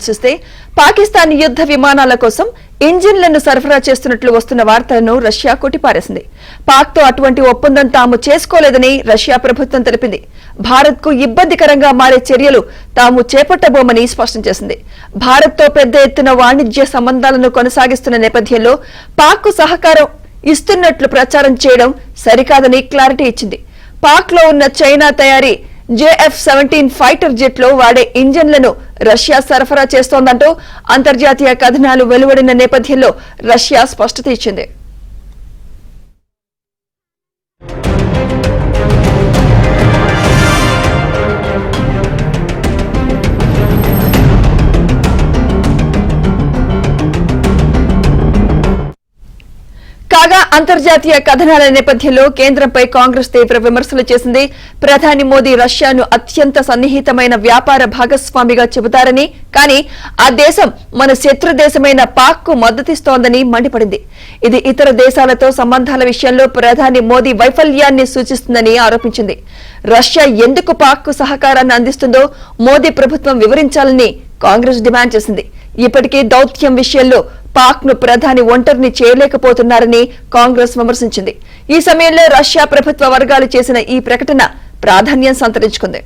విమర్శిస్తే పాకిస్తాన్ యుద్ధ విమానాల కోసం ఇంజిన్లను సరఫరా చేస్తున్నట్లు వస్తున్న వార్తలను రష్యా కొట్టిపారేసింది. పాక్తో అటువంటి ఒప్పందం తాము చేసుకోలేదని రష్యా ప్రభుత్వం తెలిపింది. భారత్కు ఇబ్బందికరంగా మారే చర్యలు తాము చేపట్టబోమని స్పష్టం చేసింది. భారత్తో పెద్ద ఎత్తున వాణిజ్య సంబంధాలను కొనసాగిస్తున్న నేపథ్యంలో పాక్కు సహకారం ఇస్తున్నట్లు ప్రచారం చేయడం సరికాదని క్లారిటీ ఇచ్చింది. పాక్లో ఉన్న చైనా తయారీ JF-17 ఫైటర్ జెట్లో వాడే ఇంజన్లను రష్యా సరఫరా చేస్తోందంటూ అంతర్జాతీయ కథనాలు వెలువడిన నేపథ్యంలో రష్యా స్పష్టత ఇచ్చింది. కాగా అంతర్జాతీయ కథనాల నేపథ్యంలో కేంద్రంపై కాంగ్రెస్ తీవ్ర విమర్శలు చేసింది. ప్రధాని మోదీ రష్యాను అత్యంత సన్నిహితమైన వ్యాపార భాగస్వామిగా చెబుతారని, కానీ ఆ దేశం మన శత్రు దేశమైన పాక్ కు మద్దతిస్తోందని మండిపడింది. ఇది ఇతర దేశాలతో సంబంధాల విషయంలో ప్రధాని మోదీ వైఫల్యాన్ని సూచిస్తుందని ఆరోపించింది. రష్యా ఎందుకు పాక్ కు సహకారాన్ని అందిస్తుందో మోదీ ప్రభుత్వం వివరించాలని కాంగ్రెస్ డిమాండ్ చేసింది. ఇప్పటికీ దౌత్యం విషయంలో పాక్ ను ప్రధాని ఒంటరిని చేయలేకపోతున్నారని కాంగ్రెస్ విమర్శించింది. ఈ సమయంలో రష్యా ప్రభుత్వ వర్గాలు చేసిన ఈ ప్రకటన ప్రాధాన్యం సంతరించుకుంది.